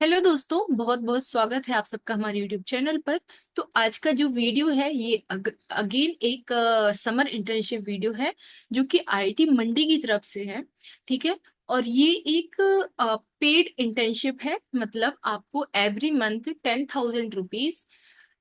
Hello दोस्तों, बहुत बहुत स्वागत है आप सबका हमारे यूट्यूब चैनल पर। तो आज का जो वीडियो है ये अगेन एक समर इंटर्नशिप वीडियो है जो कि आईआईटी मंडी की तरफ से है। ठीक है। और ये एक पेड इंटर्नशिप है, मतलब आपको every month 10,000 rupees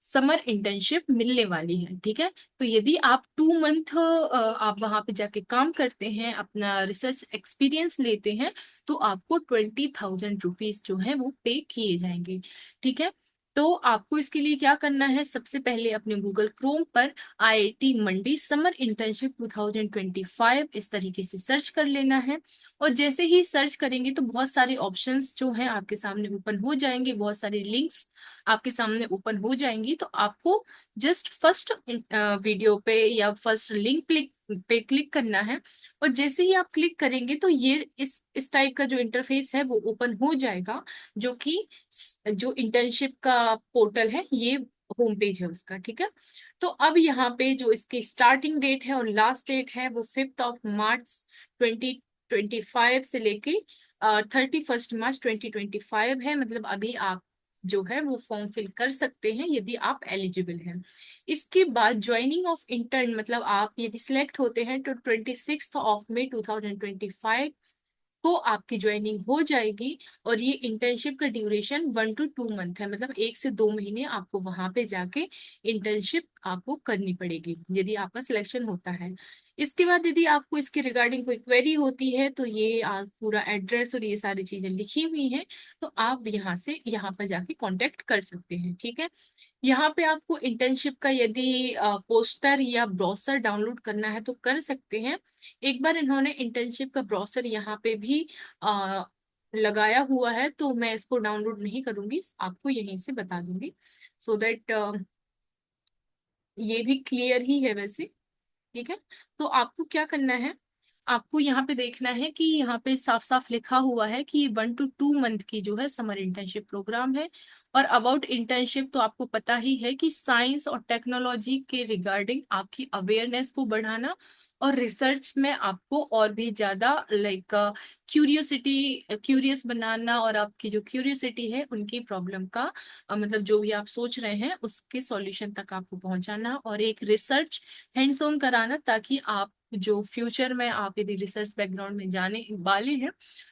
summer internship मिलने वाली है। ठीक है। तो यदि आप 2 मंथ आप वहां पे जाके काम करते हैं, अपना रिसर्च एक्सपीरियंस लेते हैं, तो आपको 20,000 रुपीज जो है वो पे किए जाएंगे। ठीक है। तो आपको इसके लिए क्या करना है, सबसे पहले अपने गूगल क्रोम पर आईआईटी मंडी समर इंटर्नशिप 2025 इस तरीके से सर्च कर लेना है। और जैसे ही सर्च करेंगे तो बहुत सारे ऑप्शंस जो हैं आपके सामने ओपन हो जाएंगे, बहुत सारे लिंक्स आपके सामने ओपन हो जाएंगी। तो आपको जस्ट फर्स्ट वीडियो पे या फर्स्ट लिंक पे क्लिक करना है। और जैसे ही आप क्लिक करेंगे तो ये इस टाइप का जो इंटरफेस है वो ओपन हो जाएगा, जो कि जो इंटर्नशिप का पोर्टल है, ये होम पेज है उसका। ठीक है। तो अब यहाँ पे जो इसकी स्टार्टिंग डेट है और लास्ट डेट है वो 5 मार्च 2025 से लेके 31 मार्च 2025 है। मतलब अभी आप जो है वो फॉर्म फिल कर सकते हैं यदि आप एलिजिबल हैं। इसके बाद ज्वाइनिंग ऑफ इंटर्न, मतलब आप यदि सिलेक्ट होते हैं तो 26 मई 2025 को आपकी ज्वाइनिंग हो जाएगी। और ये इंटर्नशिप का ड्यूरेशन 1 to 2 मंथ है, मतलब 1 से 2 महीने आपको वहां पे जाके इंटर्नशिप आपको करनी पड़ेगी यदि आपका सिलेक्शन होता है। इसके बाद यदि आपको इसके रिगार्डिंग कोई क्वेरी होती है तो ये पूरा एड्रेस और ये सारी चीजें लिखी हुई हैं, तो आप यहाँ से यहाँ पर जाके कांटेक्ट कर सकते हैं। ठीक है। यहाँ पे आपको इंटर्नशिप का यदि पोस्टर या ब्रोशर डाउनलोड करना है तो कर सकते हैं। एक बार इन्होंने इंटर्नशिप का ब्रोशर यहाँ पे भी आ, लगाया हुआ है, तो मैं इसको डाउनलोड नहीं करूंगी, आपको यहीं से बता दूंगी सो दैट ये भी क्लियर ही है वैसे। ठीक है। तो आपको क्या करना है, आपको यहाँ पे देखना है कि यहाँ पे साफ साफ लिखा हुआ है कि 1 to 2 मंथ की जो है समर इंटर्नशिप प्रोग्राम है। और अबाउट इंटर्नशिप तो आपको पता ही है कि साइंस और टेक्नोलॉजी के रिगार्डिंग आपकी अवेयरनेस को बढ़ाना और रिसर्च में आपको और भी ज्यादा लाइक क्यूरियस बनाना, और आपकी जो क्यूरियोसिटी है उनकी प्रॉब्लम का मतलब जो भी आप सोच रहे हैं उसके सॉल्यूशन तक आपको पहुंचाना, और एक रिसर्च हैंड्स ऑन कराना, ताकि आप जो फ्यूचर में आप यदि रिसर्च बैकग्राउंड में जाने वाले हैं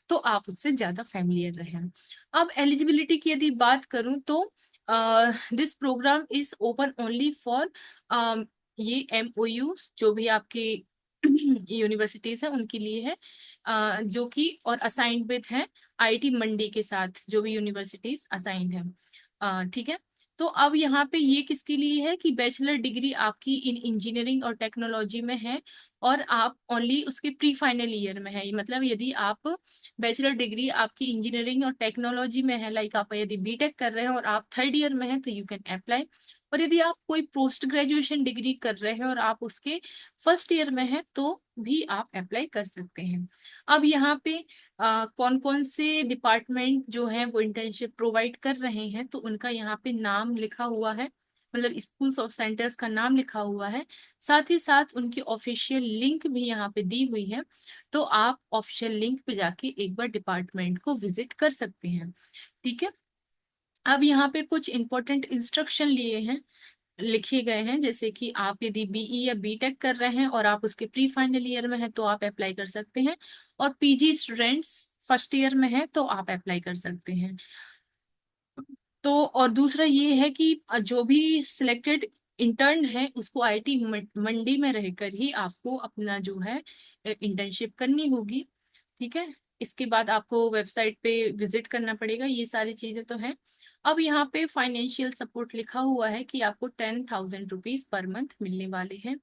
तो आप उससे ज्यादा फैमिलियर रहें। अब एलिजिबिलिटी की यदि बात करूं तो this program is open only for ये एमओयू जो भी आपके यूनिवर्सिटीज है उनके लिए है, जो कि और असाइंड विद है आईआईटी मंडी के साथ जो भी यूनिवर्सिटीज असाइंड है। ठीक है। तो अब यहाँ पे ये किसके लिए है कि बैचलर डिग्री आपकी इन इंजीनियरिंग और टेक्नोलॉजी में है, और आप ओनली उसके प्री फाइनल ईयर में है। मतलब यदि आप बैचलर डिग्री आपकी इंजीनियरिंग और टेक्नोलॉजी में है, लाइक आप यदि बीटेक कर रहे हैं और आप थर्ड ईयर में हैं, तो यू कैन अप्लाई। और यदि आप कोई पोस्ट ग्रेजुएशन डिग्री कर रहे हैं और आप उसके फर्स्ट ईयर में हैं, तो भी आप अप्लाई कर सकते हैं। अब यहाँ पे कौन कौन से डिपार्टमेंट जो है वो इंटर्नशिप प्रोवाइड कर रहे हैं तो उनका यहाँ पे नाम लिखा हुआ है, मतलब स्कूल्स ऑफ सेंटर्स का नाम लिखा हुआ है। साथ ही साथ उनकी ऑफिशियल लिंक भी यहाँ पे दी हुई है, तो आप ऑफिशियल लिंक पे जाके एक बार डिपार्टमेंट को विजिट कर सकते हैं। ठीक है। अब यहाँ पे कुछ इंपॉर्टेंट इंस्ट्रक्शन लिए हैं, लिखे गए हैं, जैसे कि आप यदि बीई या बीटेक कर रहे हैं और आप उसके प्री फाइनल ईयर में हैं तो आप अप्लाई कर सकते हैं, और पीजी स्टूडेंट्स फर्स्ट ईयर में हैं तो आप अप्लाई कर सकते हैं। तो और दूसरा ये है कि जो भी सिलेक्टेड इंटर्न है उसको आईआईटी मंडी में रहकर ही आपको अपना जो है इंटर्नशिप करनी होगी। ठीक है। इसके बाद आपको वेबसाइट पे विजिट करना पड़ेगा, ये सारी चीजें तो हैं। अब यहाँ पे फाइनेंशियल सपोर्ट लिखा हुआ है कि आपको 10,000 रुपीज पर मंथ मिलने वाले हैं।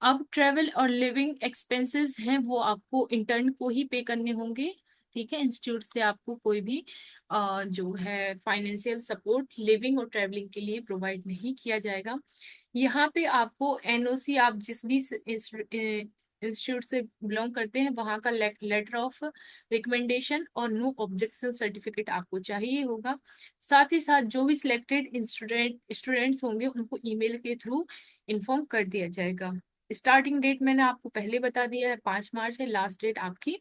अब ट्रेवल और लिविंग एक्सपेंसेस हैं वो आपको इंटर्न को ही पे करने होंगे। ठीक है। इंस्टीट्यूट से आपको कोई भी जो है फाइनेंशियल सपोर्ट लिविंग और ट्रेवलिंग के लिए प्रोवाइड नहीं किया जाएगा। यहाँ पे आपको एनओसी, आप जिस भी इंस्टीट्यूट से बिलोंग करते हैं वहाँ का लेटर ऑफ रिकमेंडेशन और नो ऑब्जेक्शन सर्टिफिकेट आपको चाहिए होगा। साथ ही साथ जो भी सिलेक्टेड स्टूडेंट्स होंगे उनको ईमेल के थ्रू इन्फॉर्म कर दिया जाएगा। स्टार्टिंग डेट मैंने आपको पहले बता दिया है, 5 मार्च है, लास्ट डेट आपकी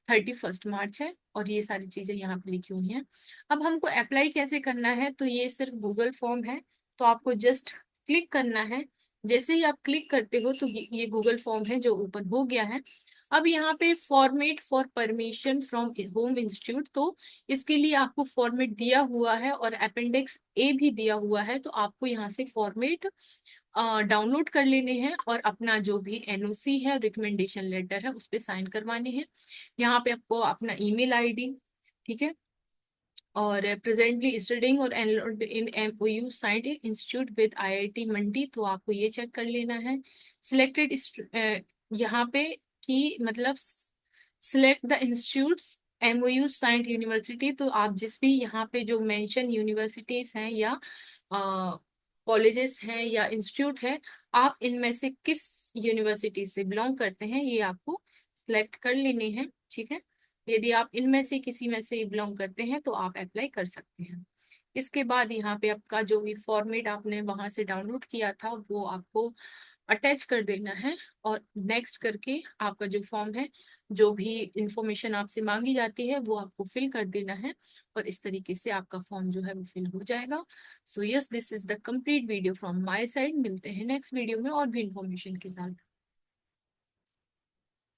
31 मार्च है, और ये सारी चीजें यहाँ पे लिखी हुई हैं। अब हमको अप्लाई कैसे करना है, तो ये सिर्फ गूगल फॉर्म है, तो आपको जस्ट क्लिक करना है। जैसे ही आप क्लिक करते हो तो ये गूगल फॉर्म है जो ओपन हो गया है। अब यहाँ पे format for permission from home institute, तो इसके लिए आपको फॉर्मेट दिया हुआ है और अपेंडिक्स ए भी दिया हुआ है, तो आपको यहाँ से फॉर्मेट डाउनलोड कर लेने हैं और अपना जो भी एनओसी है, रिकमेंडेशन लेटर है, उस पे साइन करवाने हैं। यहाँ पे आपको अपना ईमेल आईडी, ठीक है, और प्रेजेंटली स्टडिंग और enrolled in MOU signed institute with IIT Mandi, तो आपको ये चेक कर लेना है। सिलेक्टेड यहाँ पे कि मतलब select the institutes MOU signed university, तो आप जिस भी यहाँ पे जो मेंशन यूनिवर्सिटीज हैं या कॉलेजेस हैं या इंस्टीट्यूट है, आप इनमें से किस यूनिवर्सिटी से बिलोंग करते हैं ये आपको सिलेक्ट कर लेने हैं, ठीक है। यदि आप इनमें से किसी में से बिलोंग करते हैं तो आप अप्लाई कर सकते हैं। इसके बाद यहाँ पे आपका जो भी फॉर्मेट आपने वहां से डाउनलोड किया था वो आपको अटैच कर देना है, और नेक्स्ट करके आपका जो फॉर्म है, जो भी इंफॉर्मेशन आपसे मांगी जाती है वो आपको फिल कर देना है, और इस तरीके से आपका फॉर्म जो है वो फिल हो जाएगा। So yes, this is the complete video from my side. मिलते हैं नेक्स्ट वीडियो में और भी इंफॉर्मेशन के साथ।